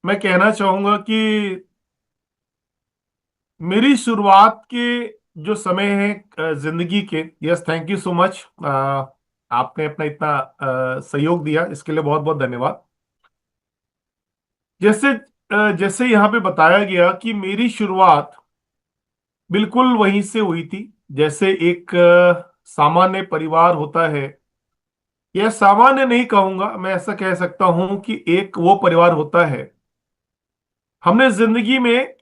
मैं कहना चाहूंगा कि मेरी शुरुआत के जो समय है जिंदगी के। Yes, thank you so much. आपने अपना इतना सहयोग दिया, इसके लिए बहुत बहुत धन्यवाद। जैसे जैसे यहाँ पे बताया गया कि मेरी शुरुआत बिल्कुल वहीं से हुई थी। जैसे एक सामान्य परिवार होता है, यह सामान्य नहीं कहूंगा, मैं ऐसा कह सकता हूं कि एक वो परिवार होता है। हमने जिंदगी में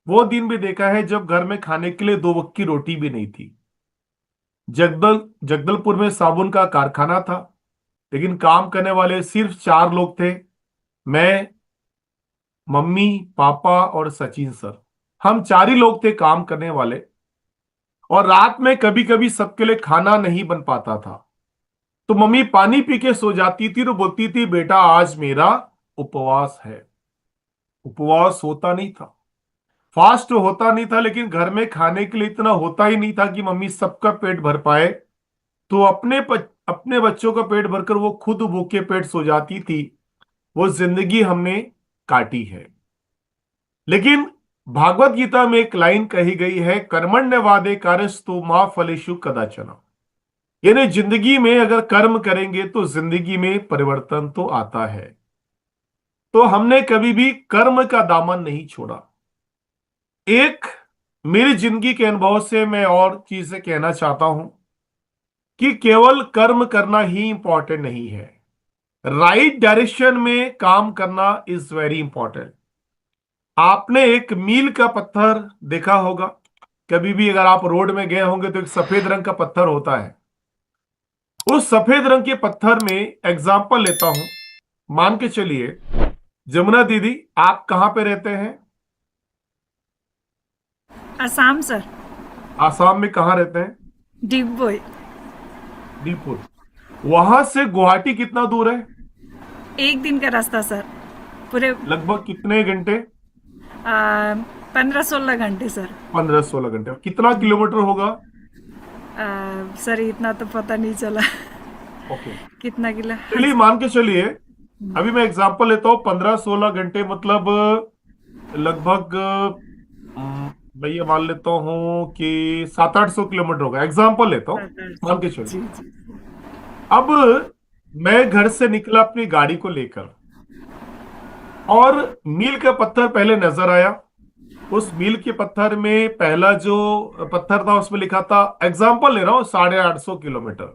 वो दिन भी देखा है जब घर में खाने के लिए दो वक्त की रोटी भी नहीं थी। जगदलपुर में साबुन का कारखाना था, लेकिन काम करने वाले सिर्फ चार लोग थे। मैं, मम्मी, पापा और सचिन सर। हम चार ही लोग थे काम करने वाले। और रात में कभी कभी सबके लिए खाना नहीं बन पाता था, तो मम्मी पानी पी के सो जाती थी, तो बोलती थी, बेटा आज मेरा उपवास है। उपवास होता नहीं था, फास्ट होता नहीं था, लेकिन घर में खाने के लिए इतना होता ही नहीं था कि मम्मी सबका पेट भर पाए। तो अपने बच्चों का पेट भरकर वो खुद भूखे पेट सो जाती थी। वो जिंदगी हमने काटी है। लेकिन भागवत गीता में एक लाइन कही गई है, कर्मण्यवादे कार्यस्तु मां फलेषु कदाचन। यानी जिंदगी में अगर कर्म करेंगे तो जिंदगी में परिवर्तन तो आता है। तो हमने कभी भी कर्म का दामन नहीं छोड़ा। एक मेरी जिंदगी के अनुभव से मैं और चीजें कहना चाहता हूं कि केवल कर्म करना ही इंपॉर्टेंट नहीं है, राइट डायरेक्शन में काम करना इज वेरी इंपॉर्टेंट। आपने एक मील का पत्थर देखा होगा। कभी भी अगर आप रोड में गए होंगे तो एक सफेद रंग का पत्थर होता है। उस सफेद रंग के पत्थर में एग्जाम्पल लेता हूं, मान के चलिए, जमुना दीदी, आप कहां पे रहते हैं? असम सर। आसाम में कहां रहते हैं? डिगबोई। दीपुर। वहां से गुवाहाटी कितना दूर है? एक दिन का रास्ता सर। पूरे लगभग कितने घंटे? 15-16 घंटे सर। 15-16 घंटे। कितना किलोमीटर होगा? सर इतना तो पता नहीं चला। ओके, कितना किला, हाँ चलिए सर। मान के चलिए। अभी मैं एग्जांपल लेता हूँ, 15-16 घंटे मतलब लगभग मैं ये मान लेता हूँ कि 700-800 किलोमीटर होगा। एग्जांपल लेता हूँ, मान के चलिए। जी जी। अब मैं घर से निकला अपनी गाड़ी को लेकर, और मील का पत्थर पहले नजर आया। उस मील के पत्थर में पहला जो पत्थर था उसमें लिखा था, एग्जाम्पल ले रहा हूं, 850 किलोमीटर।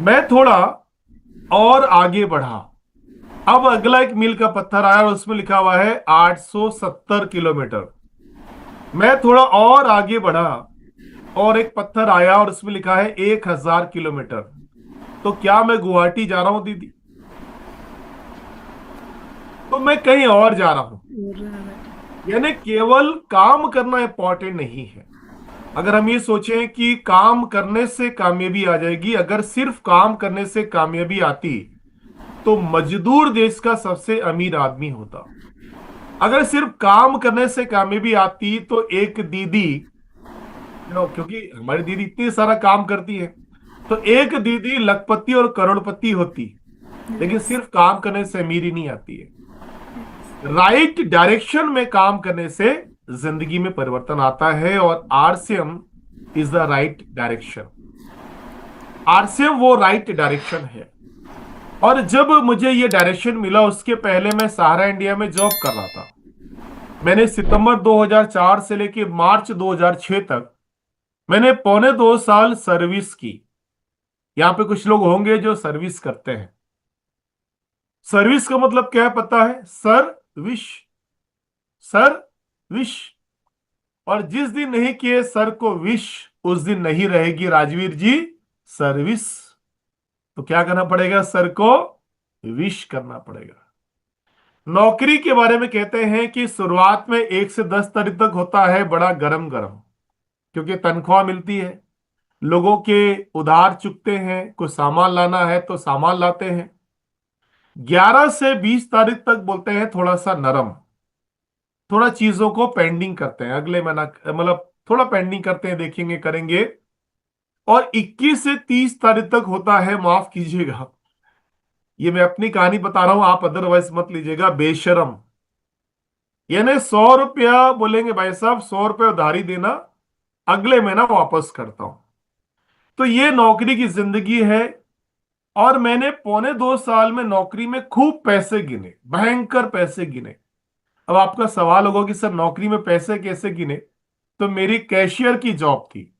मैं थोड़ा और आगे बढ़ा। अब अगला एक मील का पत्थर आया और उसमें लिखा हुआ है 870 किलोमीटर। मैं थोड़ा और आगे बढ़ा और एक पत्थर आया और उसमें लिखा है 1000 किलोमीटर। तो क्या मैं गुवाहाटी जा रहा हूं दीदी? तो मैं कहीं और जा रहा हूं। यानी केवल काम करना इंपॉर्टेंट नहीं है। अगर हम ये सोचें कि काम करने से कामयाबी आ जाएगी, अगर सिर्फ काम करने से कामयाबी आती तो मजदूर देश का सबसे अमीर आदमी होता। अगर सिर्फ काम करने से कामयाबी आती तो एक दीदी, क्योंकि हमारी दीदी इतनी सारा काम करती है, तो एक दीदी लखपति और करोड़पति होती। लेकिन यस। सिर्फ काम करने से अमीरी नहीं आती है, राइट डायरेक्शन में काम करने से जिंदगी में परिवर्तन आता है। और RCM is the right direction. RCM वो राइट डायरेक्शन है। और जब मुझे ये डायरेक्शन मिला, उसके पहले मैं सहारा इंडिया में जॉब कर रहा था। मैंने सितंबर 2004 से लेकर मार्च 2006 तक मैंने 2.25 साल सर्विस की। यहां पे कुछ लोग होंगे जो सर्विस करते हैं। सर्विस का मतलब क्या है पता है? Sir wish, sir wish. और जिस दिन नहीं किए सर को विश, उस दिन नहीं रहेगी राजवीर जी सर्विस। तो क्या करना पड़ेगा? सर को विश करना पड़ेगा। नौकरी के बारे में कहते हैं कि शुरुआत में 1 से 10 तारीख तक होता है बड़ा गरम गरम, क्योंकि तनख्वाह मिलती है, लोगों के उधार चुकते हैं, कुछ सामान लाना है तो सामान लाते हैं। 11 से 20 तारीख तक बोलते हैं थोड़ा सा नरम, थोड़ा चीजों को पेंडिंग करते हैं, अगले महीना मतलब थोड़ा पेंडिंग करते हैं, देखेंगे करेंगे। और 21 से 30 तारीख तक होता है, माफ कीजिएगा, ये मैं अपनी कहानी बता रहा हूं, आप अदरवाइज मत लीजिएगा। बेशरम, यानी 100 रुपया बोलेंगे भाई साहब, 100 रुपया उधारी देना, अगले महीना वापस करता हूं। तो ये नौकरी की जिंदगी है। और मैंने पौने 2 साल में नौकरी में खूब पैसे गिने, भयंकर पैसे गिने। अब आपका सवाल होगा कि सर नौकरी में पैसे कैसे गिने। तो मेरी कैशियर की जॉब थी,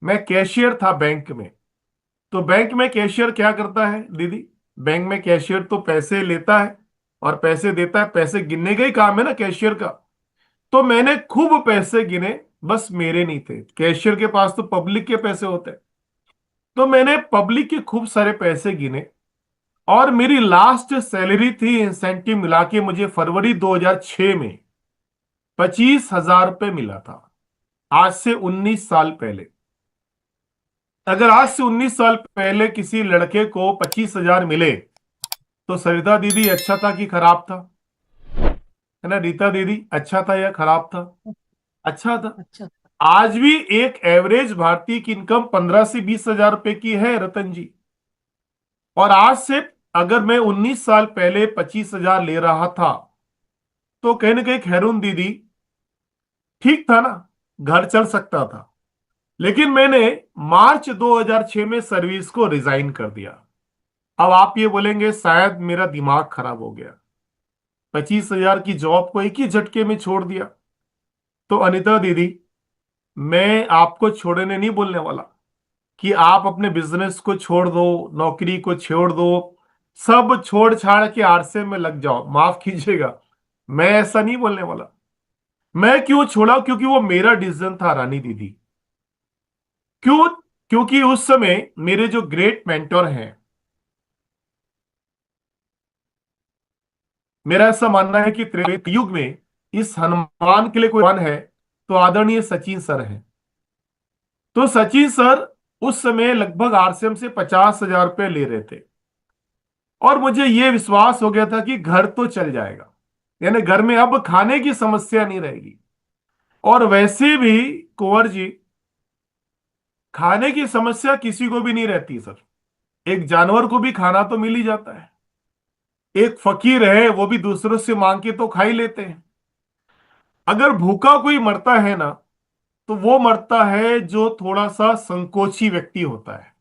मैं कैशियर था बैंक में। तो बैंक में कैशियर क्या करता है दीदी? बैंक में कैशियर तो पैसे लेता है और पैसे देता है, पैसे गिनने का ही काम है ना कैशियर का। तो मैंने खूब पैसे गिने, बस मेरे नहीं थे, कैशियर के पास तो पब्लिक के पैसे होते हैं। तो मैंने पब्लिक के खूब सारे पैसे गिने। और मेरी लास्ट सैलरी थी इंसेंटिव मिला के, मुझे फरवरी 2006 में 25,000 रुपये मिला था। आज से 19 साल पहले। अगर आज से 19 साल पहले किसी लड़के को 25,000 मिले, तो सरिता दीदी अच्छा था कि खराब था? है ना रीता दीदी, अच्छा था या खराब था? अच्छा था। अच्छा। आज भी एक एवरेज भारतीय की इनकम 15 से 20 हजार रुपए की है रतन जी। और आज से अगर मैं 19 साल पहले 25,000 ले रहा था, तो कहीं ना कहीं खैरून दीदी ठीक था ना, घर चल सकता था। लेकिन मैंने मार्च 2006 में सर्विस को रिजाइन कर दिया। अब आप ये बोलेंगे शायद मेरा दिमाग खराब हो गया, 25,000 की जॉब को एक ही झटके में छोड़ दिया। तो अनिता दीदी, मैं आपको छोड़ने नहीं बोलने वाला कि आप अपने बिजनेस को छोड़ दो, नौकरी को छोड़ दो, सब छोड़ छाड़ के आरसे में लग जाओ, माफ कीजिएगा, मैं ऐसा नहीं बोलने वाला। मैं क्यों छोड़ा? क्योंकि वो मेरा डिसीजन था रानी दीदी। क्यों? क्योंकि उस समय मेरे जो ग्रेट मेंटर हैं, मेरा ऐसा मानना है कि त्रेता युग में इस हनुमान के लिए कोई वन है तो आदरणीय सचिन सर हैं। तो सचिन सर उस समय लगभग आरसीएम से 50,000 रुपये ले रहे थे। और मुझे यह विश्वास हो गया था कि घर तो चल जाएगा, यानी घर में अब खाने की समस्या नहीं रहेगी। और वैसे भी कुंवर जी, खाने की समस्या किसी को भी नहीं रहती सर। एक जानवर को भी खाना तो मिल ही जाता है। एक फकीर है, वो भी दूसरों से मांग के तो खा ही लेते हैं। अगर भूखा कोई मरता है ना, तो वो मरता है जो थोड़ा सा संकोची व्यक्ति होता है।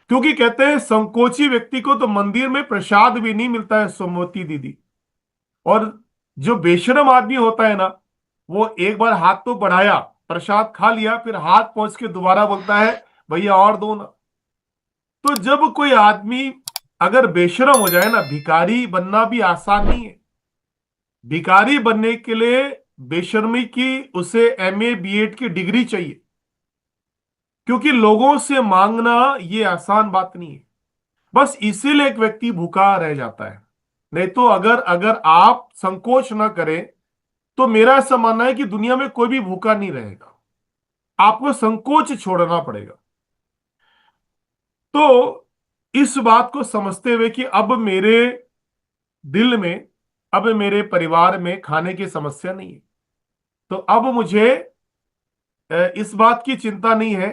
क्योंकि कहते हैं संकोची व्यक्ति को तो मंदिर में प्रसाद भी नहीं मिलता है, सोमवती दीदी। और जो बेशरम आदमी होता है ना, वो एक बार हाथ तो बढ़ाया, प्रसाद खा लिया, फिर हाथ पहुंच के दोबारा बोलता है भैया और दो ना। तो जब कोई आदमी अगर बेशरम हो जाए ना, भिखारी बनना भी आसान नहीं है। भिखारी बनने के लिए बेशर्मी की उसे एमए बीएड की डिग्री चाहिए। क्योंकि लोगों से मांगना ये आसान बात नहीं है। बस इसीलिए एक व्यक्ति भूखा रह जाता है। नहीं तो अगर अगर आप संकोच ना करें, तो मेरा ऐसा मानना है कि दुनिया में कोई भी भूखा नहीं रहेगा। आपको संकोच छोड़ना पड़ेगा। तो इस बात को समझते हुए कि अब मेरे दिल में, अब मेरे परिवार में खाने की समस्या नहीं है, तो अब मुझे इस बात की चिंता नहीं है।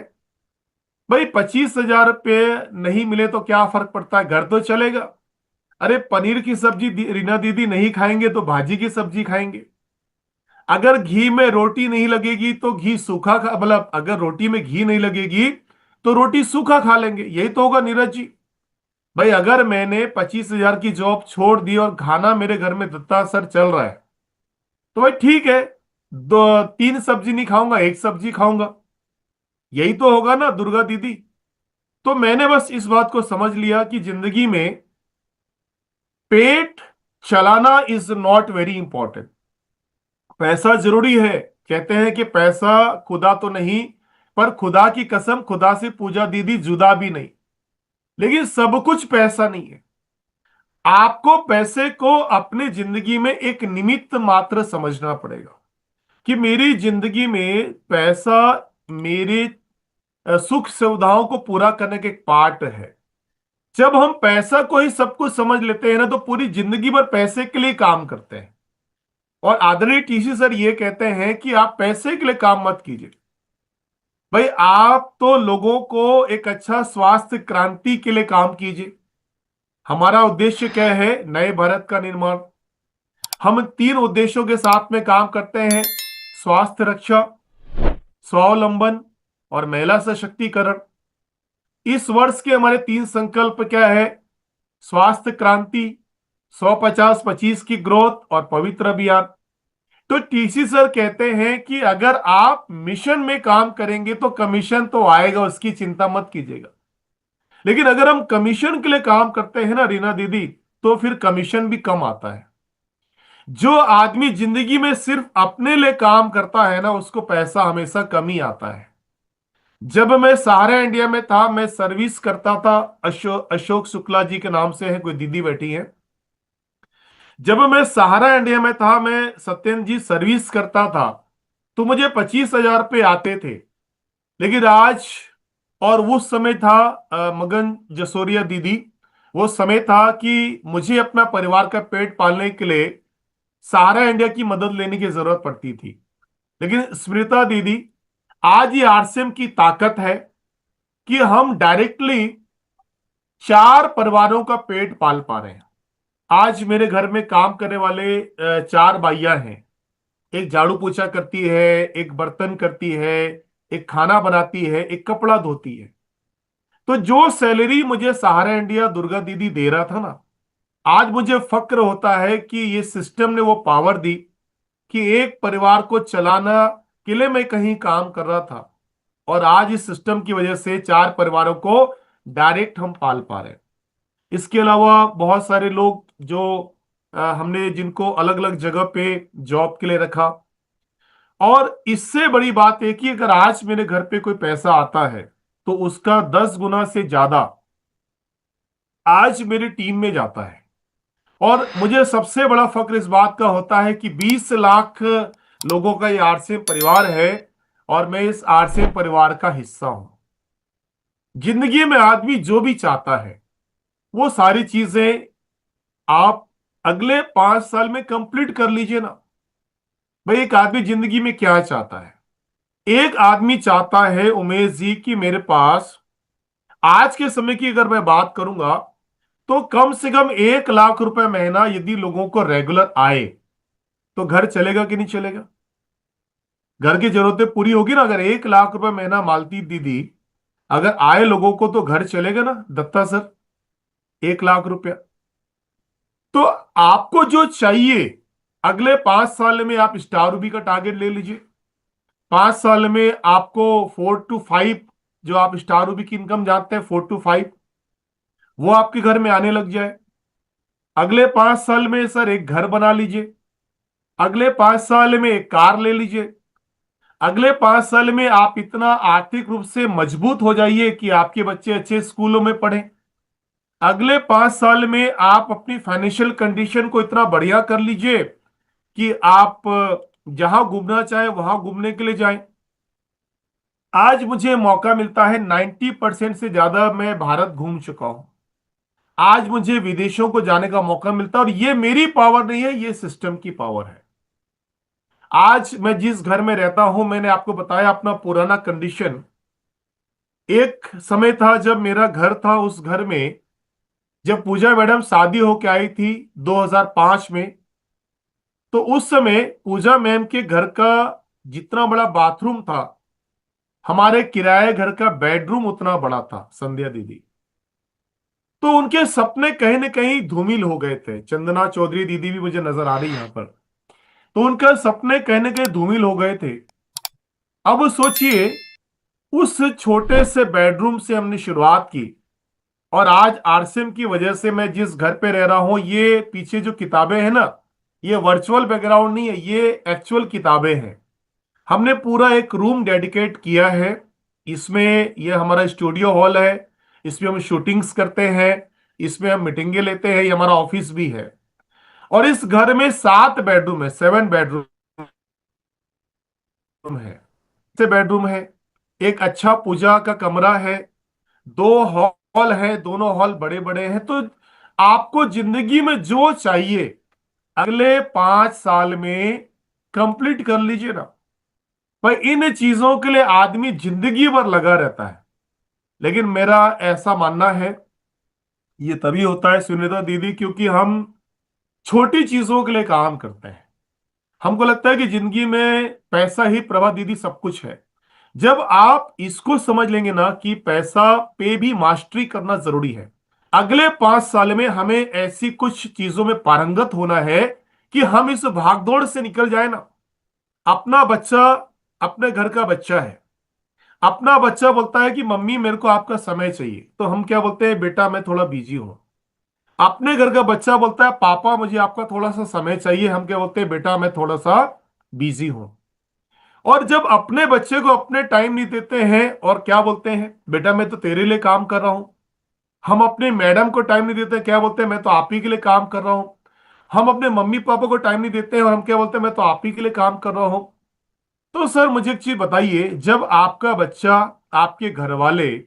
भाई 25,000 रुपये नहीं मिले तो क्या फर्क पड़ता है, घर तो चलेगा। अरे पनीर की सब्जी रीना दीदी नहीं खाएंगे तो भाजी की सब्जी खाएंगे। अगर घी में रोटी नहीं लगेगी तो घी सूखा खा, मतलब अगर रोटी में घी नहीं लगेगी तो रोटी सूखा खा लेंगे, यही तो होगा नीरज जी। भाई अगर मैंने 25,000 की जॉब छोड़ दी और खाना मेरे घर में दत्ता सर चल रहा है, तो भाई ठीक है, दो तीन सब्जी नहीं खाऊंगा, एक सब्जी खाऊंगा, यही तो होगा ना दुर्गा दीदी। तो मैंने बस इस बात को समझ लिया कि जिंदगी में पेट चलाना इज नॉट वेरी इंपॉर्टेंट। पैसा जरूरी है, कहते हैं कि पैसा खुदा तो नहीं, पर खुदा की कसम खुदा से पूजा दीदी जुदा भी नहीं। लेकिन सब कुछ पैसा नहीं है। आपको पैसे को अपने जिंदगी में एक निमित्त मात्र समझना पड़ेगा कि मेरी जिंदगी में पैसा मेरे सुख सुविधाओं को पूरा करने का एक पार्ट है। जब हम पैसा को ही सब कुछ समझ लेते हैं ना, तो पूरी जिंदगी भर पैसे के लिए काम करते हैं। और आदरणीय टीसी सर ये कहते हैं कि आप पैसे के लिए काम मत कीजिए। भाई आप तो लोगों को एक अच्छा स्वास्थ्य क्रांति के लिए काम कीजिए। हमारा उद्देश्य क्या है? नए भारत का निर्माण। हम तीन उद्देश्यों के साथ में काम करते हैं: स्वास्थ्य रक्षा, स्वावलंबन और महिला सशक्तिकरण। इस वर्ष के हमारे तीन संकल्प क्या है? स्वास्थ्य क्रांति, 150-25 की ग्रोथ और पवित्र अभियान। तो टीसी सर कहते हैं कि अगर आप मिशन में काम करेंगे तो कमीशन तो आएगा, उसकी चिंता मत कीजिएगा। लेकिन अगर हम कमीशन के लिए काम करते हैं ना रीना दीदी, तो फिर कमीशन भी कम आता है। जो आदमी जिंदगी में सिर्फ अपने लिए काम करता है ना, उसको पैसा हमेशा कम ही आता है। जब मैं सहारा इंडिया में था, मैं सर्विस करता था। अशोक शुक्ला जी के नाम से है, कोई दीदी बैठी है। जब मैं सहारा इंडिया में था, मैं सत्येंद्र जी सर्विस करता था, तो मुझे 25,000 रुपये आते थे। लेकिन आज, और वो समय था मगन जसोरिया दीदी, वो समय था कि मुझे अपना परिवार का पेट पालने के लिए सहारा इंडिया की मदद लेने की जरूरत पड़ती थी। लेकिन स्मृता दीदी, आज ये आरसीएम की ताकत है कि हम डायरेक्टली चार परिवारों का पेट पाल पा रहे हैं। आज मेरे घर में काम करने वाले चार बाइयां हैं। एक झाड़ू पोछा करती है, एक बर्तन करती है, एक खाना बनाती है, एक कपड़ा धोती है। तो जो सैलरी मुझे सहारा इंडिया दुर्गा दीदी दे रहा था ना, आज मुझे फक्र होता है कि ये सिस्टम ने वो पावर दी कि एक परिवार को चलाना के लिए मैं कहीं काम कर रहा था, और आज इस सिस्टम की वजह से चार परिवारों को डायरेक्ट हम पाल पा रहे हैं। इसके अलावा बहुत सारे लोग जो हमने जिनको अलग अलग जगह पे जॉब के लिए रखा। और इससे बड़ी बात है कि अगर आज मेरे घर पे कोई पैसा आता है, तो उसका 10 गुना से ज्यादा आज मेरी टीम में जाता है। और मुझे सबसे बड़ा फक्र इस बात का होता है कि 20 लाख लोगों का ये आरसीएम परिवार है, और मैं इस आरसीएम परिवार का हिस्सा हूं। जिंदगी में आदमी जो भी चाहता है, वो सारी चीजें आप अगले 5 साल में कंप्लीट कर लीजिए ना। भाई, एक आदमी जिंदगी में क्या चाहता है? एक आदमी चाहता है, उमेश जी, कि मेरे पास आज के समय की अगर मैं बात करूंगा, तो कम से कम 1 लाख रुपए महीना यदि लोगों को रेगुलर आए, तो घर चलेगा कि नहीं चलेगा? घर की जरूरतें पूरी होगी ना। अगर 1 लाख रुपए महीना मालती दीदी अगर आए लोगों को, तो घर चलेगा ना दत्ता सर? 1 लाख रुपया। तो आपको जो चाहिए, अगले 5 साल में आप स्टार रूबी का टारगेट ले लीजिए। 5 साल में आपको 4 to 5, जो आप स्टार रूबी की इनकम जानते हैं, 4 to 5, वो आपके घर में आने लग जाए। अगले 5 साल में सर एक घर बना लीजिए। अगले 5 साल में एक कार ले लीजिए। अगले 5 साल में आप इतना आर्थिक रूप से मजबूत हो जाइए कि आपके बच्चे अच्छे स्कूलों में पढ़ें। अगले 5 साल में आप अपनी फाइनेंशियल कंडीशन को इतना बढ़िया कर लीजिए कि आप जहां घूमना चाहे वहां घूमने के लिए जाएं। आज मुझे मौका मिलता है, 90% से ज्यादा मैं भारत घूम चुका हूं। आज मुझे विदेशों को जाने का मौका मिलता है, और ये मेरी पावर नहीं है, ये सिस्टम की पावर है। आज मैं जिस घर में रहता हूं, मैंने आपको बताया अपना पुराना कंडीशन। एक समय था जब मेरा घर था, उस घर में जब पूजा मैडम शादी होके आई थी 2005 में, तो उस समय पूजा मैम के घर का जितना बड़ा बाथरूम था, हमारे किराए घर का बेडरूम उतना बड़ा था, संध्या दीदी। तो उनके सपने कहीं ना कहीं धूमिल हो गए थे। चंदना चौधरी दीदी भी मुझे नजर आ रही यहां पर। तो उनके सपने कहीं ना कहीं धूमिल हो गए थे। अब सोचिए, उस छोटे से बेडरूम से हमने शुरुआत की, और आज आरसीएम की वजह से मैं जिस घर पे रह रहा हूं, ये पीछे जो किताबें हैं ना, ये वर्चुअल बैकग्राउंड नहीं है, ये एक्चुअल किताबें हैं। हमने पूरा एक रूम डेडिकेट किया है। इसमें ये हमारा स्टूडियो हॉल है, इसमें हम शूटिंग्स करते हैं, इसमें हम मीटिंगें लेते हैं, ये हमारा ऑफिस भी है। और इस घर में 7 बेडरूम है, 7 बेडरूम है। 7 बेडरूम है, एक अच्छा पूजा का कमरा है, 2 हॉल है, दोनों हॉल बड़े बड़े हैं। तो आपको जिंदगी में जो चाहिए, अगले 5 साल में कंप्लीट कर लीजिए ना। पर इन चीजों के लिए आदमी जिंदगी भर लगा रहता है। लेकिन मेरा ऐसा मानना है ये तभी होता है सुनीता दीदी, क्योंकि हम छोटी चीजों के लिए काम करते हैं। हमको लगता है कि जिंदगी में पैसा ही, प्रभा दीदी, सब कुछ है। जब आप इसको समझ लेंगे ना कि पैसा पे भी मास्टरी करना जरूरी है। अगले 5 साल में हमें ऐसी कुछ चीजों में पारंगत होना है कि हम इस भागदौड़ से निकल जाए ना। अपना बच्चा, अपने घर का बच्चा है, अपना बच्चा बोलता है कि मम्मी मेरे को आपका समय चाहिए, तो हम क्या बोलते हैं, बेटा मैं थोड़ा बिजी हूं। अपने घर का बच्चा बोलता है पापा मुझे आपका थोड़ा सा समय चाहिए, हम क्या बोलते हैं, बेटा मैं थोड़ा सा बिजी हूं। और जब अपने बच्चे को अपने टाइम नहीं देते हैं और क्या बोलते हैं, बेटा मैं तो तेरे लिए काम कर रहा हूं। हम अपने मैडम को टाइम नहीं देते, क्या बोलते हैं, मैं तो आप ही के लिए काम कर रहा हूं। हम अपने मम्मी पापा को टाइम नहीं देते हैं और हम क्या बोलते हैं, मैं तो आप ही के लिए काम कर रहा हूं। तो सर मुझे एक चीज बताइए, जब आपका बच्चा, आपके घर वाले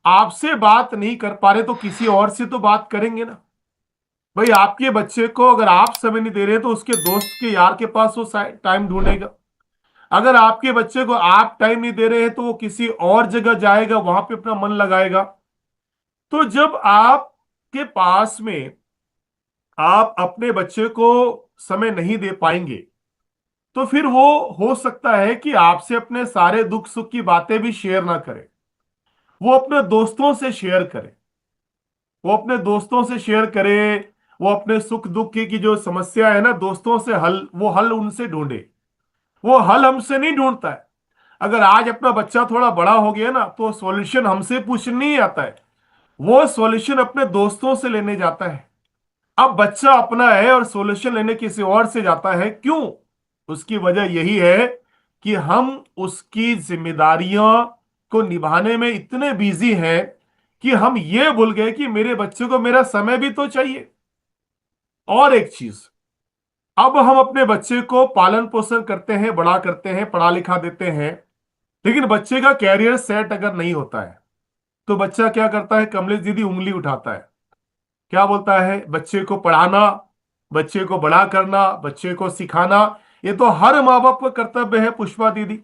आपसे बात नहीं कर पा रहे तो किसी और से तो बात करेंगे ना। भाई आपके बच्चे को अगर आप समय नहीं दे रहे तो उसके दोस्त के यार के पास वो टाइम ढूंढेगा। अगर आपके बच्चे को आप टाइम नहीं दे रहे हैं तो वो किसी और जगह जाएगा, वहां पे अपना मन लगाएगा। तो जब आपके पास में आप अपने बच्चे को समय नहीं दे पाएंगे तो फिर वो हो सकता है कि आपसे अपने सारे दुख सुख की बातें भी शेयर ना करे, वो अपने दोस्तों से शेयर करे। वो अपने दोस्तों से शेयर करे, वो अपने सुख दुख की जो समस्या है ना, दोस्तों से हल, वो हल उनसे ढूंढे। वो हल हमसे नहीं ढूंढता है। अगर आज अपना बच्चा थोड़ा बड़ा हो गया ना तो सॉल्यूशन हमसे पूछने नहीं आता है, वो सॉल्यूशन अपने दोस्तों से लेने जाता है। अब बच्चा अपना है और सॉल्यूशन लेने किसी और से जाता है, क्यों? उसकी वजह यही है कि हम उसकी जिम्मेदारियों को निभाने में इतने बिजी हैं कि हम ये भूल गए कि मेरे बच्चे को मेरा समय भी तो चाहिए। और एक चीज, अब हम अपने बच्चे को पालन पोषण करते हैं, बड़ा करते हैं, पढ़ा लिखा देते हैं, लेकिन बच्चे का कैरियर सेट अगर नहीं होता है तो बच्चा क्या करता है, कमलेश दीदी, उंगली उठाता है। क्या बोलता है, बच्चे को पढ़ाना, बच्चे को बड़ा करना, बच्चे को सिखाना, ये तो हर माँ बाप का कर्तव्य है पुष्पा दीदी।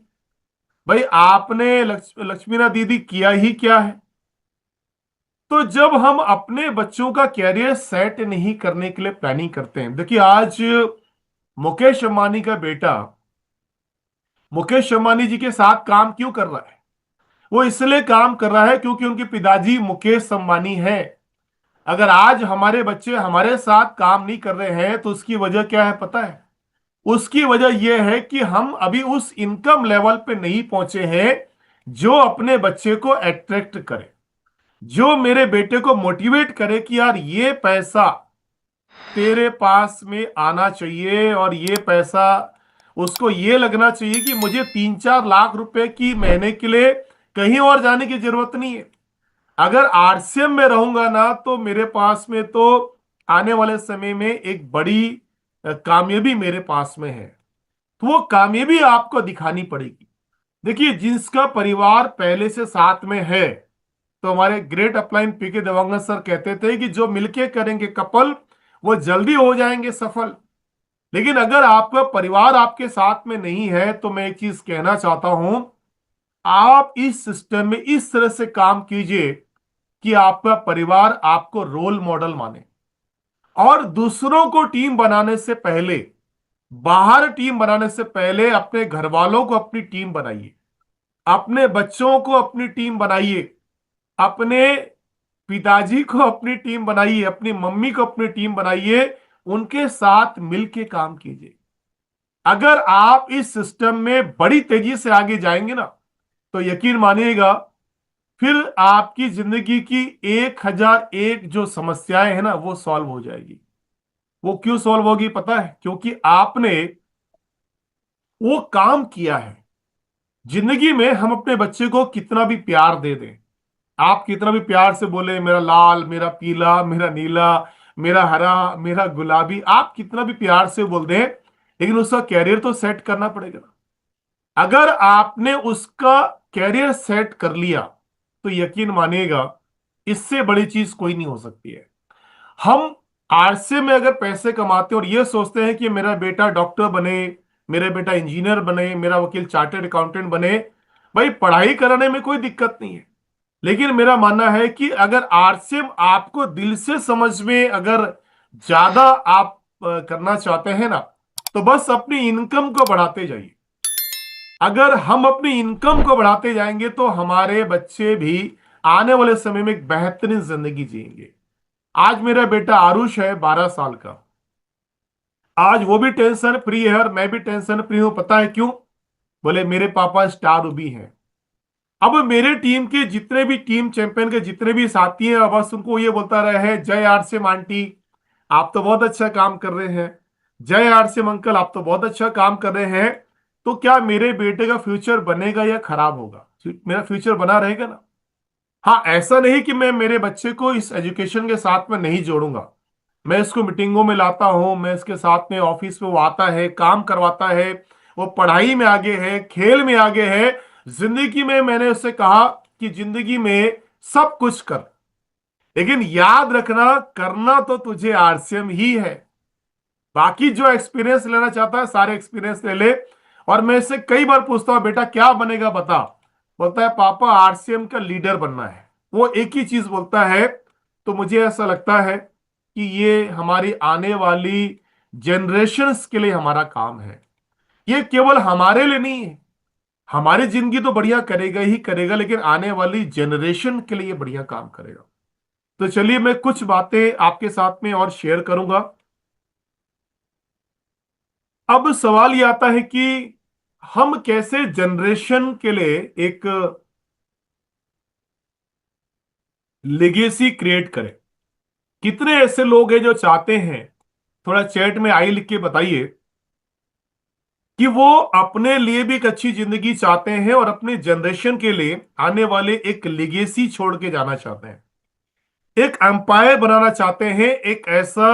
भाई आपने लक्ष्मीना दीदी किया ही क्या है? तो जब हम अपने बच्चों का कैरियर सेट नहीं करने के लिए प्लानिंग करते हैं, देखिए आज मुकेश अंबानी का बेटा मुकेश अंबानी जी के साथ काम क्यों कर रहा है? वो इसलिए काम कर रहा है क्योंकि उनके पिताजी मुकेश अंबानी हैं। अगर आज हमारे बच्चे हमारे साथ काम नहीं कर रहे हैं तो उसकी वजह क्या है पता है? उसकी वजह यह है कि हम अभी उस इनकम लेवल पे नहीं पहुंचे हैं जो अपने बच्चे को अट्रैक्ट करे, जो मेरे बेटे को मोटिवेट करे कि यार ये पैसा तेरे पास में आना चाहिए, और ये पैसा उसको ये लगना चाहिए कि मुझे 3-4 लाख रुपए की महीने के लिए कहीं और जाने की जरूरत नहीं है। अगर आरसीएम में रहूंगा ना तो मेरे पास में तो आने वाले समय में एक बड़ी कामयाबी मेरे पास में है। तो वो कामयाबी आपको दिखानी पड़ेगी। देखिए जिसका परिवार पहले से साथ में है, तो हमारे ग्रेट अपलाइन पीके देवांगन सर कहते थे कि जो मिलके करेंगे कपल वो जल्दी हो जाएंगे सफल। लेकिन अगर आपका परिवार आपके साथ में नहीं है तो मैं एक चीज कहना चाहता हूं, आप इस सिस्टम में इस तरह से काम कीजिए कि आपका परिवार आपको रोल मॉडल माने। और दूसरों को टीम बनाने से पहले, बाहर टीम बनाने से पहले अपने घर वालों को अपनी टीम बनाइए, अपने बच्चों को अपनी टीम बनाइए, अपने पिताजी को अपनी टीम बनाइए, अपनी मम्मी को अपनी टीम बनाइए, उनके साथ मिलके काम कीजिए। अगर आप इस सिस्टम में बड़ी तेजी से आगे जाएंगे ना तो यकीन मानिएगा फिर आपकी जिंदगी की 1001 जो समस्याएं हैं ना वो सॉल्व हो जाएगी। वो क्यों सॉल्व होगी पता है? क्योंकि आपने वो काम किया है। जिंदगी में हम अपने बच्चे को कितना भी प्यार दे दें, आप कितना भी प्यार से बोले मेरा लाल, मेरा पीला, मेरा नीला, मेरा हरा, मेरा गुलाबी, आप कितना भी प्यार से बोल दें, लेकिन उसका कैरियर तो सेट करना पड़ेगा। अगर आपने उसका कैरियर सेट कर लिया तो यकीन मानिएगा इससे बड़ी चीज कोई नहीं हो सकती है। हम आरसे में अगर पैसे कमाते हैं और ये सोचते हैं कि मेरा बेटा डॉक्टर बने, मेरा बेटा इंजीनियर बने, मेरा वकील चार्टर्ड अकाउंटेंट बने, भाई पढ़ाई कराने में कोई दिक्कत नहीं है, लेकिन मेरा मानना है कि अगर आरसीएम आपको दिल से समझ में अगर ज्यादा आप करना चाहते हैं ना, तो बस अपनी इनकम को बढ़ाते जाइए। अगर हम अपनी इनकम को बढ़ाते जाएंगे तो हमारे बच्चे भी आने वाले समय में एक बेहतरीन जिंदगी जिएंगे। आज मेरा बेटा आरुष है 12 साल का। आज वो भी टेंशन फ्री है और मैं भी टेंशन फ्री हूं। पता है क्यों? बोले मेरे पापा स्टार उबी हैं। अब मेरे टीम के जितने भी टीम चैंपियन के जितने भी साथी हैं, बस उनको ये बोलता रहे है, जय आरसीएम आंटी, आप तो बहुत अच्छा काम कर रहे हैं। जय आरसीएम अंकल, आप तो बहुत अच्छा काम कर रहे हैं। तो क्या मेरे बेटे का फ्यूचर बनेगा या खराब होगा? मेरा फ्यूचर बना रहेगा ना। हाँ, ऐसा नहीं कि मैं मेरे बच्चे को इस एजुकेशन के साथ में नहीं जोड़ूंगा। मैं इसको मीटिंगों में लाता हूं, मैं इसके साथ में ऑफिस में वो आता है, काम करवाता है। वो पढ़ाई में आगे है, खेल में आगे है। जिंदगी में मैंने उससे कहा कि जिंदगी में सब कुछ कर, लेकिन याद रखना करना तो तुझे आरसीएम ही है। बाकी जो एक्सपीरियंस लेना चाहता है सारे एक्सपीरियंस ले ले। और मैं इससे कई बार पूछता हूं, बेटा क्या बनेगा बता। बोलता है पापा आरसीएम का लीडर बनना है। वो एक ही चीज बोलता है। तो मुझे ऐसा लगता है कि ये हमारी आने वाली जनरेशन्स के लिए हमारा काम है। ये केवल हमारे लिए नहीं है। हमारी जिंदगी तो बढ़िया करेगा ही करेगा, लेकिन आने वाली जनरेशन के लिए बढ़िया काम करेगा। तो चलिए मैं कुछ बातें आपके साथ में और शेयर करूंगा। अब सवाल ये आता है कि हम कैसे जनरेशन के लिए एक लेगेसी क्रिएट करें। कितने ऐसे लोग हैं जो चाहते हैं, थोड़ा चैट में आई लिख के बताइए, कि वो अपने लिए भी एक अच्छी जिंदगी चाहते हैं और अपने जनरेशन के लिए आने वाले एक लेगेसी छोड़ के जाना चाहते हैं। एक एम्पायर बनाना चाहते हैं, एक ऐसा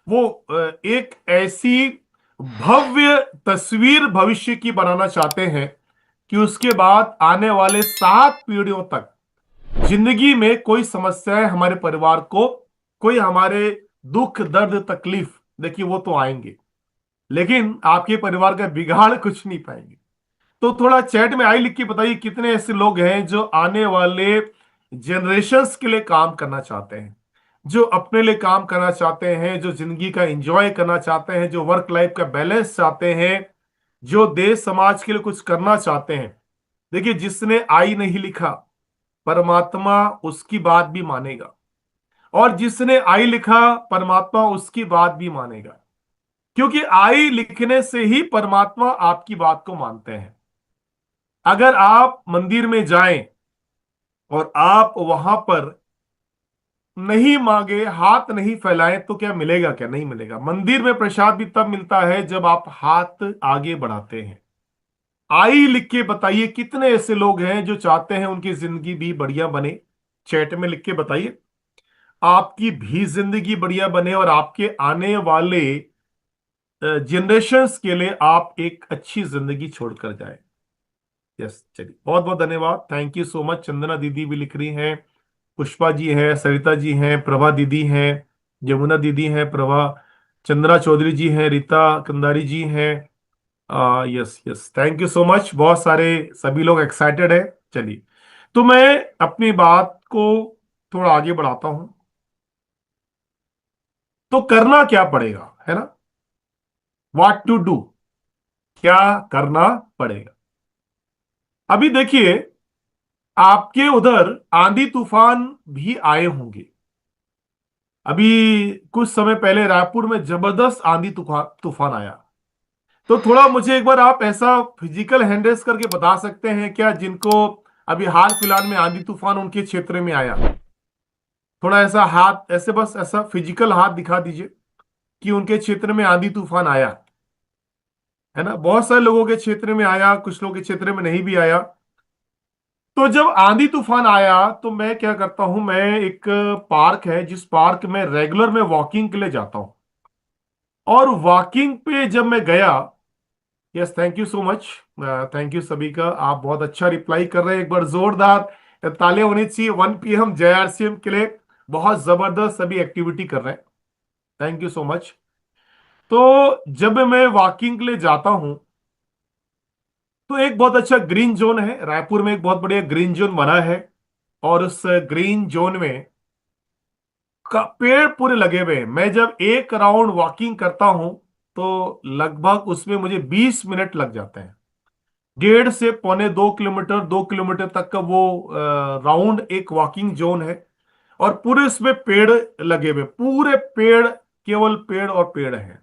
वो एक ऐसी भव्य तस्वीर भविष्य की बनाना चाहते हैं कि उसके बाद आने वाले 7 पीढ़ियों तक जिंदगी में कोई समस्याएं हमारे परिवार को, कोई हमारे दुख दर्द तकलीफ, देखिए वो तो आएंगे, लेकिन आपके परिवार का बिगाड़ कुछ नहीं पाएंगे। तो थोड़ा चैट में आई लिख के बताइए कितने ऐसे लोग हैं जो आने वाले जनरेशन्स के लिए काम करना चाहते हैं, जो अपने लिए काम करना चाहते हैं, जो जिंदगी का एंजॉय करना चाहते हैं, जो वर्क लाइफ का बैलेंस चाहते हैं, जो देश समाज के लिए कुछ करना चाहते हैं। देखिए जिसने आई नहीं लिखा, परमात्मा उसकी बात भी मानेगा, और जिसने आई लिखा, परमात्मा उसकी बात भी मानेगा। क्योंकि आई लिखने से ही परमात्मा आपकी बात को मानते हैं। अगर आप मंदिर में जाएं और आप वहां पर नहीं मांगे, हाथ नहीं फैलाएं, तो क्या मिलेगा? क्या नहीं मिलेगा? मंदिर में प्रसाद भी तब मिलता है जब आप हाथ आगे बढ़ाते हैं। आई लिख के बताइए कितने ऐसे लोग हैं जो चाहते हैं उनकी जिंदगी भी बढ़िया बने। चैट में लिख के बताइए आपकी भी जिंदगी बढ़िया बने और आपके आने वाले जनरेशन्स के लिए आप एक अच्छी जिंदगी छोड़कर जाए। यस, चलिए बहुत बहुत धन्यवाद, thank you so much. Chandana दीदी भी लिख रही हैं, पुष्पा जी हैं, सरिता जी हैं, प्रभा दीदी हैं, यमुना दीदी हैं, प्रभा, चंद्रा चौधरी जी हैं, रीता कंदारी जी हैं। Yes yes, thank you so much. बहुत सारे सभी लोग एक्साइटेड है। चलिए, तो मैं अपनी बात को थोड़ा आगे बढ़ाता हूं। तो करना क्या पड़ेगा, है ना? व्हाट टू डू, क्या करना पड़ेगा। अभी देखिए, आपके उधर आंधी तूफान भी आए होंगे। अभी कुछ समय पहले रायपुर में जबरदस्त आंधी तूफान तूफान आया। तो थोड़ा मुझे एक बार आप ऐसा फिजिकल हैंडल्स करके बता सकते हैं क्या, जिनको अभी हाल फिलहाल में आंधी तूफान उनके क्षेत्र में आया? थोड़ा ऐसा हाथ, ऐसे बस ऐसा फिजिकल हाथ दिखा दीजिए कि उनके क्षेत्र में आंधी तूफान आया है ना। बहुत सारे लोगों के क्षेत्र में आया, कुछ लोगों के क्षेत्र में नहीं भी आया। तो जब आंधी तूफान आया तो मैं क्या करता हूं, मैं एक पार्क है जिस पार्क में रेगुलर में वॉकिंग के लिए जाता हूं, और वॉकिंग पे जब मैं गया, yes thank you so much, thank you सभी का, आप बहुत अच्छा रिप्लाई कर रहे हैं। एक बार जोरदार तालियां होनी चाहिए 1 PM जय आरसीएम के लिए। बहुत जबरदस्त सभी एक्टिविटी कर रहे हैं, थैंक यू सो मच। तो जब मैं वॉकिंग के लिए जाता हूं तो एक बहुत अच्छा ग्रीन जोन है रायपुर में, एक बहुत बढ़िया ग्रीन जोन बना है। और उस ग्रीन जोन में पेड़ पूरे लगे हुए हैं। मैं जब एक राउंड वॉकिंग करता हूं तो लगभग उसमें मुझे 20 मिनट लग जाते हैं। 1.5 से 2.25 किलोमीटर, 2 किलोमीटर तक का वो राउंड एक वॉकिंग जोन है। और पूरे उसमें पेड़ लगे हुए, पूरे पेड़, केवल पेड़ और पेड़ हैं।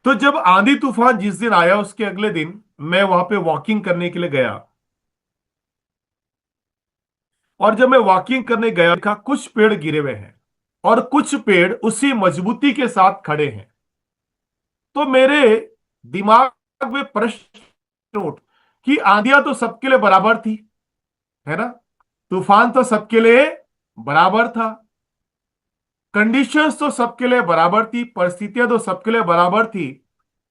तो जब आंधी तूफान जिस दिन आया उसके अगले दिन मैं वहां पे वॉकिंग करने के लिए गया। और जब मैं वॉकिंग करने गया देखा कुछ पेड़ गिरे हुए हैं और कुछ पेड़ उसी मजबूती के साथ खड़े हैं। तो मेरे दिमाग में प्रश्न उठ कि आंधियां तो सबके लिए बराबर थी, है ना। तूफान तो सबके लिए बराबर था। कंडीशंस तो सबके लिए बराबर थी, परिस्थितियां तो सबके लिए बराबर थी।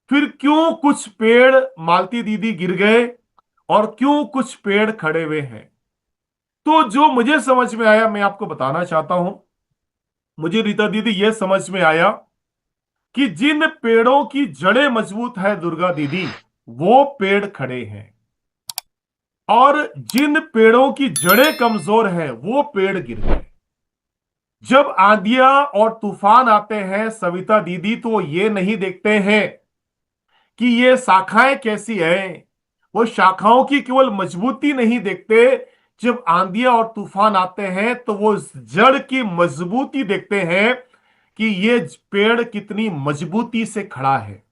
फिर क्यों कुछ पेड़, मालती दीदी, गिर गए और क्यों कुछ पेड़ खड़े हुए हैं। तो जो मुझे समझ में आया मैं आपको बताना चाहता हूं। मुझे रीता दीदी यह समझ में आया कि जिन पेड़ों की जड़ें मजबूत है दुर्गा दीदी, वो पेड़ खड़े हैं। और जिन पेड़ों की जड़ें कमजोर हैं वो पेड़ गिर गए। जब आंधियां और तूफान आते हैं सविता दीदी, तो ये नहीं देखते हैं कि ये शाखाएं कैसी हैं। वो शाखाओं की केवल मजबूती नहीं देखते। जब आंधियां और तूफान आते हैं तो वो जड़ की मजबूती देखते हैं कि ये पेड़ कितनी मजबूती से खड़ा है,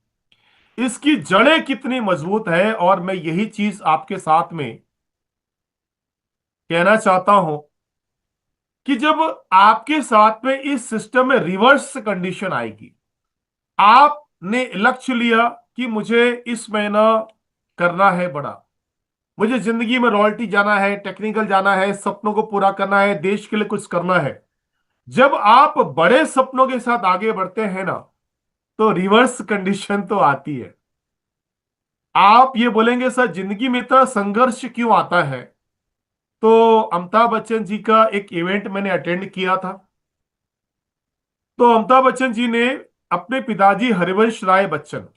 इसकी जड़ें कितनी मजबूत है। और मैं यही चीज आपके साथ में कहना चाहता हूं कि जब आपके साथ में इस सिस्टम में रिवर्स कंडीशन आएगी, आपने लक्ष्य लिया कि मुझे इस महीना करना है बड़ा, मुझे जिंदगी में रॉयल्टी जाना है, टेक्निकल जाना है, सपनों को पूरा करना है, देश के लिए कुछ करना है। जब आप बड़े सपनों के साथ आगे बढ़ते हैं ना, तो रिवर्स कंडीशन तो आती है। आप ये बोलेंगे सर जिंदगी में इतना संघर्ष क्यों आता है। तो अमिताभ बच्चन जी का एक इवेंट मैंने अटेंड किया था। तो अमिताभ बच्चन जी ने अपने पिताजी हरिवंश राय बच्चन,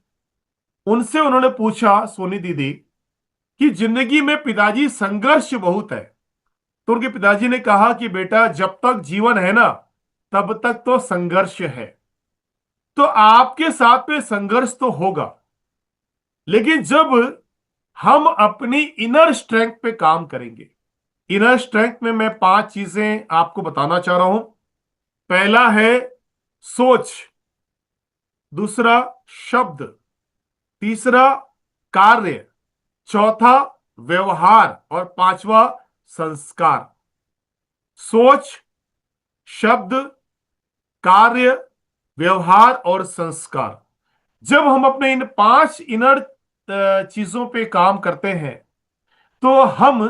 उनसे उन्होंने पूछा सोनी दीदी कि जिंदगी में पिताजी संघर्ष बहुत है। तो उनके पिताजी ने कहा कि बेटा जब तक जीवन है ना तब तक तो संघर्ष है। तो आपके साथ में संघर्ष तो होगा, लेकिन जब हम अपनी इनर स्ट्रेंथ पे काम करेंगे। इनर स्ट्रेंथ में मैं 5 चीजें आपको बताना चाह रहा हूं। पहला है सोच, दूसरा शब्द, तीसरा कार्य, चौथा व्यवहार और पांचवा संस्कार। सोच, शब्द, कार्य, व्यवहार और संस्कार। जब हम अपने इन 5 इनर चीजों पे काम करते हैं तो हम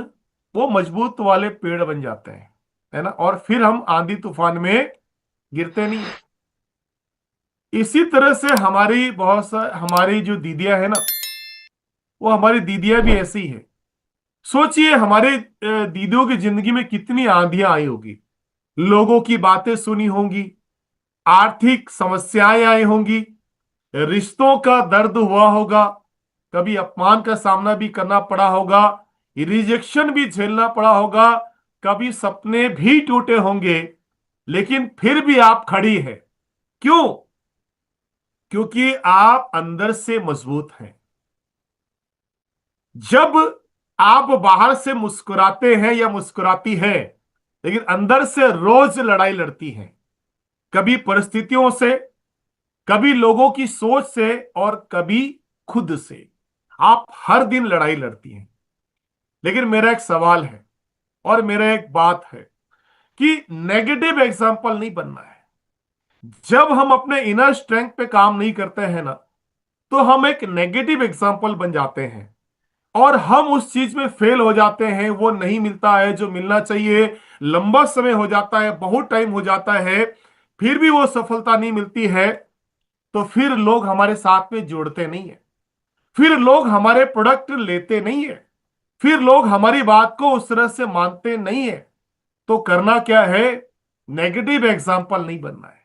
वो मजबूत वाले पेड़ बन जाते हैं, है ना। और फिर हम आंधी तूफान में गिरते नहीं है। इसी तरह से हमारी जो दीदियां है ना, वो हमारी दीदियां भी ऐसी ही है। सोचिए हमारे दीदियों की जिंदगी में कितनी आंधियां आई होगी, लोगों की बातें सुनी होंगी, आर्थिक समस्याएं आई होंगी, रिश्तों का दर्द हुआ होगा, कभी अपमान का सामना भी करना पड़ा होगा, रिजेक्शन भी झेलना पड़ा होगा, कभी सपने भी टूटे होंगे। लेकिन फिर भी आप खड़ी है। क्यों? क्योंकि आप अंदर से मजबूत हैं। जब आप बाहर से मुस्कुराते हैं या मुस्कुराती हैं, लेकिन अंदर से रोज लड़ाई लड़ती हैं, कभी परिस्थितियों से, कभी लोगों की सोच से और कभी खुद से। आप हर दिन लड़ाई लड़ती हैं। लेकिन मेरा एक सवाल है और मेरा एक बात है कि नेगेटिव एग्जाम्पल नहीं बनना है। जब हम अपने इनर स्ट्रेंथ पे काम नहीं करते हैं ना, तो हम एक नेगेटिव एग्जाम्पल बन जाते हैं और हम उस चीज में फेल हो जाते हैं। वो नहीं मिलता है जो मिलना चाहिए, लंबा समय हो जाता है, बहुत टाइम हो जाता है, फिर भी वो सफलता नहीं मिलती है। तो फिर लोग हमारे साथ में जुड़ते नहीं है, फिर लोग हमारे प्रोडक्ट लेते नहीं है, फिर लोग हमारी बात को उस तरह से मानते नहीं है। तो करना क्या है? नेगेटिव एग्जाम्पल नहीं बनना है,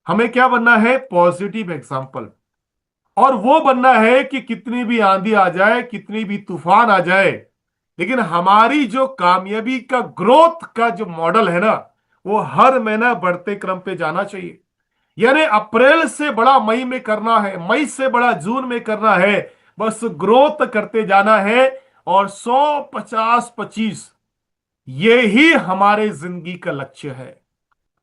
हमें क्या बनना है? Positive example. और वो बनना है कि कितनी भी आंधी आ जाए, कितनी भी तूफान आ जाए, लेकिन हमारी जो कामयाबी का ग्रोथ का जो मॉडल है ना, वो हर महीना बढ़ते क्रम पे जाना चाहिए। यानी अप्रैल से बड़ा मई में करना है, मई से बड़ा जून में करना है, बस ग्रोथ करते जाना है। और 100, 50, 25, ये ही हमारे जिंदगी का लक्ष्य है।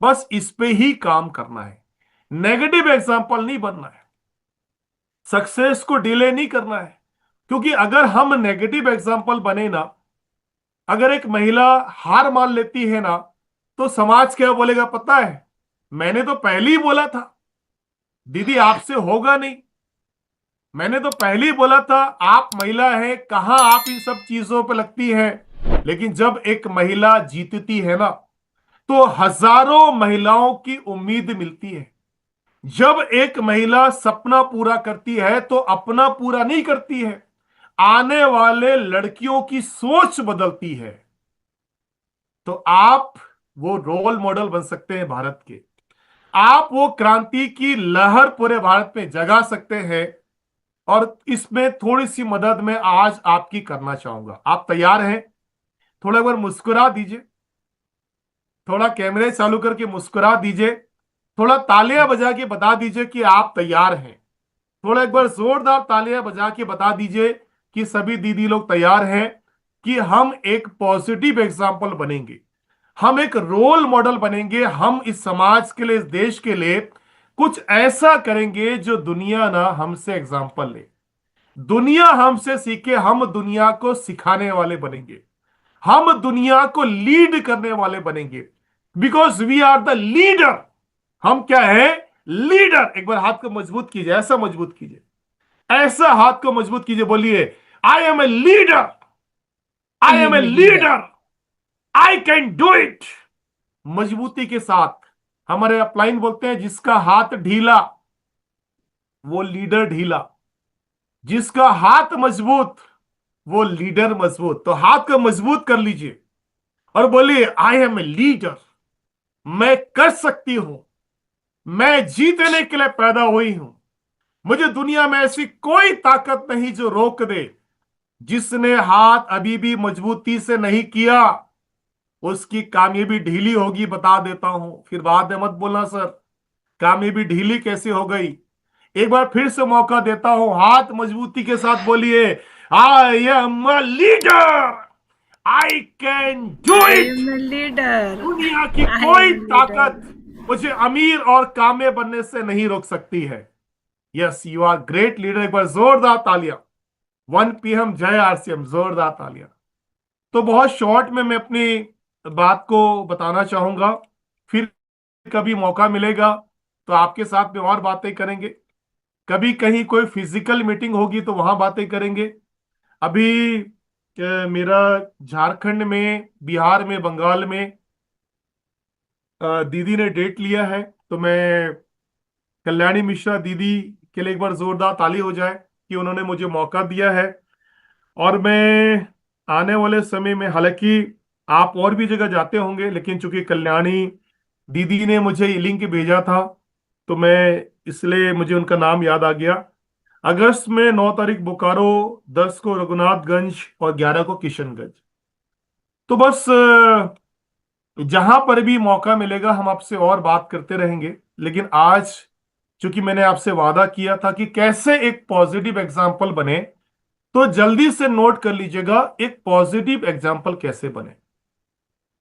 बस इस पे ही काम करना है, नेगेटिव एग्जाम्पल नहीं बनना है, सक्सेस को डिले नहीं करना है। क्योंकि अगर हम नेगेटिव एग्जाम्पल बने ना, अगर एक महिला हार मान लेती है ना, तो समाज क्या बोलेगा पता है? मैंने तो पहले ही बोला था दीदी आपसे होगा नहीं, मैंने तो पहले ही बोला था, आप महिला हैं, कहां आप इन सब चीजों पे लगती हैं। लेकिन जब एक महिला जीतती है ना, तो हजारों महिलाओं की उम्मीद मिलती है। जब एक महिला सपना पूरा करती है तो अपना पूरा नहीं करती है, आने वाले लड़कियों की सोच बदलती है। तो आप वो रोल मॉडल बन सकते हैं भारत के, आप वो क्रांति की लहर पूरे भारत में जगा सकते हैं। और इसमें थोड़ी सी मदद मैं आज आपकी करना चाहूंगा। आप तैयार हैं? थोड़ा एक बार मुस्कुरा दीजिए, थोड़ा कैमरे चालू करके मुस्कुरा दीजिए, थोड़ा तालियां बजा के बता दीजिए कि आप तैयार हैं। थोड़ा एक बार जोरदार तालियां बजा के बता दीजिए कि सभी दीदी लोग तैयार हैं, कि हम एक पॉजिटिव एग्जाम्पल बनेंगे, हम एक रोल मॉडल बनेंगे, हम इस समाज के लिए, इस देश के लिए कुछ ऐसा करेंगे जो दुनिया ना हमसे एग्जाम्पल ले, दुनिया हमसे सीखे, हम दुनिया को सिखाने वाले बनेंगे, हम दुनिया को लीड करने वाले बनेंगे। Because we are the leader. हम क्या है? लीडर। एक बार हाथ को मजबूत कीजिए, ऐसा मजबूत कीजिए, ऐसा हाथ को मजबूत कीजिए, बोलिए I am a leader, I I am a am a leader. Leader, I can do it. मजबूती के साथ। हमारे अपलाइन बोलते हैं, जिसका हाथ ढीला वो लीडर ढीला, जिसका हाथ मजबूत वो लीडर मजबूत। तो हाथ को मजबूत कर लीजिए और बोलिए आई एम ए लीडर, मैं कर सकती हूं, मैं जीतने के लिए पैदा हुई हूं, मुझे दुनिया में ऐसी कोई ताकत नहीं जो रोक दे। जिसने हाथ अभी भी मजबूती से नहीं किया, उसकी कामयाबी ढीली होगी, बता देता हूं। फिर बाद में मत बोलना सर कामयाबी ढीली कैसे हो गई। एक बार फिर से मौका देता हूं, हाथ मजबूती के साथ बोलिए I am a leader, I can do I it. am a leader. दुनिया की I कोई am a leader. ताकत मुझे अमीर और कामयाब बनने से नहीं रोक सकती है। Yes you are great leader. एक बार जोरदार तालियां। 1 PM जय आरसीएम, जोरदार तालियां। तो बहुत शॉर्ट में मैं अपनी बात को बताना चाहूंगा। फिर कभी मौका मिलेगा तो आपके साथ में और बातें करेंगे, कभी कहीं कोई फिजिकल मीटिंग होगी तो वहां बातें करेंगे। अभी मेरा झारखंड में, बिहार में, बंगाल में दीदी ने डेट लिया है, तो मैं कल्याणी मिश्रा दीदी के लिए एक बार जोरदार ताली हो जाए कि उन्होंने मुझे मौका दिया है। और मैं आने वाले समय में, हालांकि आप और भी जगह जाते होंगे, लेकिन चूंकि कल्याणी दीदी ने मुझे ये लिंक भेजा था तो मैं, इसलिए मुझे उनका नाम याद आ गया। अगस्त में 9 तारीख बोकारो, 10 को रघुनाथगंज और 11 को किशनगंज। तो बस जहां पर भी मौका मिलेगा हम आपसे और बात करते रहेंगे। लेकिन आज चूंकि मैंने आपसे वादा किया था कि कैसे एक पॉजिटिव एग्जाम्पल बने, तो जल्दी से नोट कर लीजिएगा एक पॉजिटिव एग्जाम्पल कैसे बने।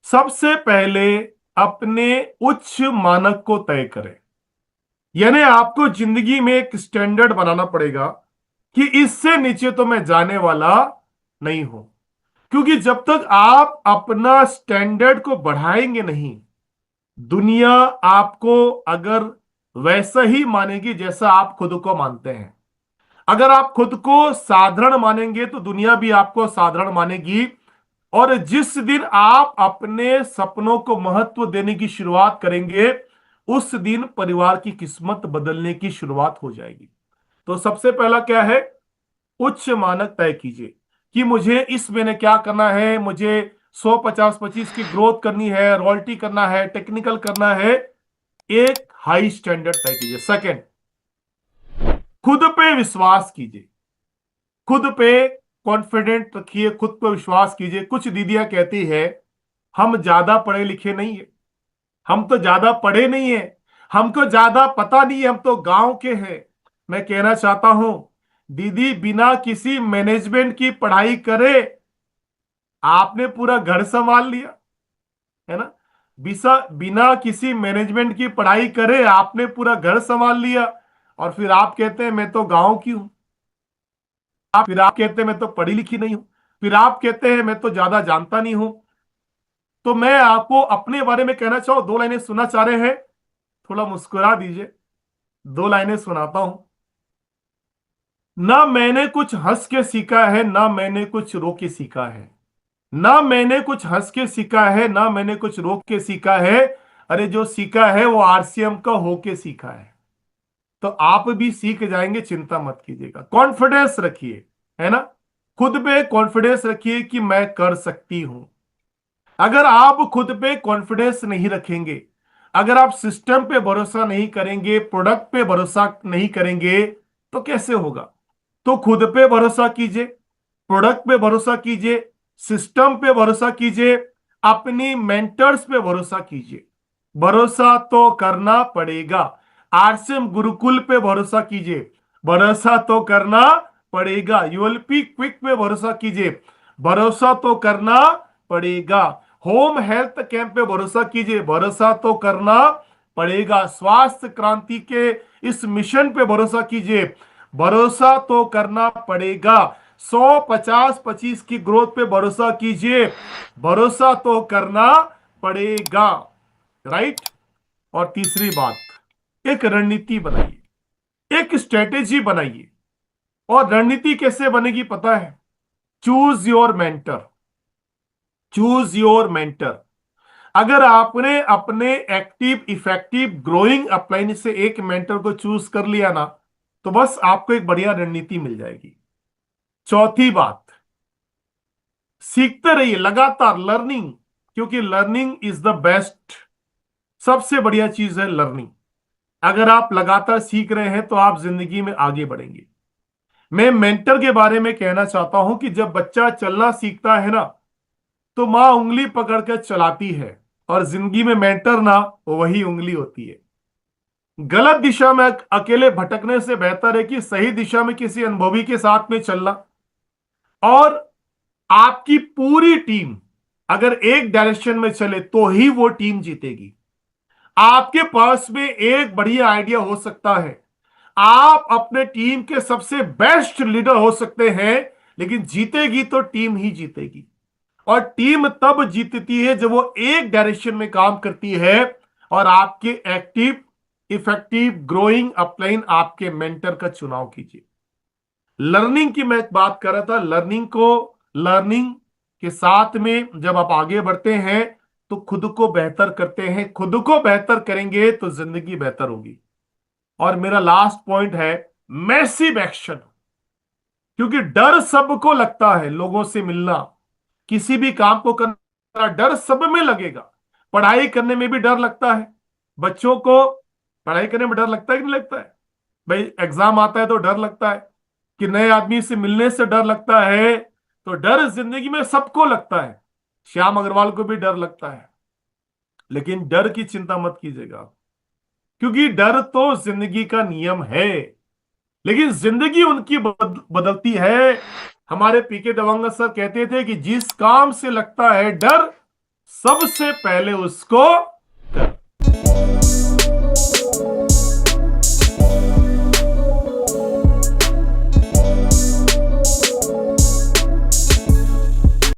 सबसे पहले अपने उच्च मानक को तय करें। यानी आपको जिंदगी में एक स्टैंडर्ड बनाना पड़ेगा कि इससे नीचे तो मैं जाने वाला नहीं हूं। क्योंकि जब तक आप अपना स्टैंडर्ड को बढ़ाएंगे नहीं, दुनिया आपको अगर वैसा ही मानेगी जैसा आप खुद को मानते हैं। अगर आप खुद को साधारण मानेंगे तो दुनिया भी आपको साधारण मानेगी। और जिस दिन आप अपने सपनों को महत्व देने की शुरुआत करेंगे, उस दिन परिवार की किस्मत बदलने की शुरुआत हो जाएगी। तो सबसे पहला क्या है? उच्च मानक तय कीजिए कि मुझे इस महीने क्या करना है। मुझे 100, 50, 25 की ग्रोथ करनी है, रॉयल्टी करना है, टेक्निकल करना है। एक हाई स्टैंडर्ड तय कीजिए। सेकंड, खुद पे विश्वास कीजिए। खुद पे कॉन्फिडेंट रखिए, खुद पर विश्वास कीजिए। कुछ दीदियां कहती है हम ज्यादा पढ़े लिखे नहीं है, हम तो ज्यादा पढ़े नहीं है, हमको ज्यादा पता नहीं है, हम तो गांव के हैं। मैं कहना चाहता हूं दीदी, बिना किसी मैनेजमेंट की पढ़ाई करे आपने पूरा घर संभाल लिया, है ना। बिना किसी मैनेजमेंट की पढ़ाई करे आपने पूरा घर संभाल लिया, और फिर आप कहते हैं मैं तो गांव की हूं। फिर आप कहते हैं मैं तो पढ़ी लिखी नहीं हूं। फिर आप कहते हैं मैं तो ज्यादा जानता नहीं हूं। तो मैं आपको अपने बारे में कहना चाहूं, दो लाइनें सुनना चाह रहे हैं, थोड़ा मुस्कुरा दीजिए। दो लाइनें सुनाता हूं। ना मैंने कुछ हंस के सीखा है, ना मैंने कुछ रो के सीखा है। ना मैंने कुछ हंस के सीखा है, ना मैंने कुछ रो के सीखा है। अरे जो सीखा है वो आरसीएम का होके सीखा है। तो आप भी सीख जाएंगे, चिंता मत कीजिएगा। कॉन्फिडेंस रखिए, है ना। खुद पे कॉन्फिडेंस रखिए कि मैं कर सकती हूं। अगर आप खुद पे कॉन्फिडेंस नहीं रखेंगे, अगर आप सिस्टम पे भरोसा नहीं करेंगे, प्रोडक्ट पे भरोसा नहीं करेंगे, तो कैसे होगा। तो खुद पे भरोसा कीजिए, प्रोडक्ट पे भरोसा कीजिए, सिस्टम पे भरोसा कीजिए, अपनी मेंटर्स पे भरोसा कीजिए। भरोसा तो करना पड़ेगा। आरसीएम गुरुकुल पे भरोसा कीजिए, भरोसा तो करना पड़ेगा। यूएलपी क्विक पे भरोसा कीजिए, भरोसा तो करना पड़ेगा। होम हेल्थ कैंप पे भरोसा कीजिए, भरोसा तो करना पड़ेगा। स्वास्थ्य क्रांति के इस मिशन पे भरोसा कीजिए, भरोसा तो करना पड़ेगा। 100 50 25 की ग्रोथ पे भरोसा कीजिए, भरोसा तो करना पड़ेगा। राइट। और तीसरी बात, एक रणनीति बनाइए, एक स्ट्रेटेजी बनाइए। और रणनीति कैसे बनेगी पता है। Choose your mentor, choose your mentor. अगर आपने अपने एक्टिव इफेक्टिव ग्रोइंग अपलाइन से एक मेंटर को चूज कर लिया ना, तो बस आपको एक बढ़िया रणनीति मिल जाएगी। चौथी बात, सीखते रहिए लगातार, लर्निंग। क्योंकि लर्निंग इज द बेस्ट, सबसे बढ़िया चीज है लर्निंग। अगर आप लगातार सीख रहे हैं तो आप जिंदगी में आगे बढ़ेंगे। मैं मेंटर के बारे में कहना चाहता हूं कि जब बच्चा चलना सीखता है ना, तो माँ उंगली पकड़कर चलाती है, और जिंदगी में मेंटर ना वही उंगली होती है। गलत दिशा में अकेले भटकने से बेहतर है कि सही दिशा में किसी अनुभवी के साथ में चलना। और आपकी पूरी टीम अगर एक डायरेक्शन में चले तो ही वो टीम जीतेगी। आपके पास में एक बढ़िया आइडिया हो सकता है, आप अपने टीम के सबसे बेस्ट लीडर हो सकते हैं, लेकिन जीतेगी तो टीम ही जीतेगी। और टीम तब जीतती है जब वो एक डायरेक्शन में काम करती है। और आपके एक्टिव इफेक्टिव ग्रोइंग अपलाइन आपके मेंटर का चुनाव कीजिए। लर्निंग की मैं बात कर रहा था, लर्निंग के साथ में जब आप आगे बढ़ते हैं तो खुद को बेहतर करते हैं। खुद को बेहतर करेंगे तो जिंदगी बेहतर होगी। और मेरा लास्ट पॉइंट है मैसिव एक्शन। क्योंकि डर सबको लगता है, लोगों से मिलना, किसी भी काम को करना, डर सब में लगेगा। पढ़ाई करने में भी डर लगता है। बच्चों को पढ़ाई करने में डर लगता है कि नहीं लगता है। भाई एग्जाम आता है तो डर लगता है, कि नए आदमी से मिलने से डर लगता है। तो डर जिंदगी में सबको लगता है। श्याम अग्रवाल को भी डर लगता है। लेकिन डर की चिंता मत कीजिएगा, क्योंकि डर तो जिंदगी का नियम है। लेकिन जिंदगी उनकी बदलती है। हमारे पीके दवंगा सर कहते थे कि जिस काम से लगता है डर, सबसे पहले उसको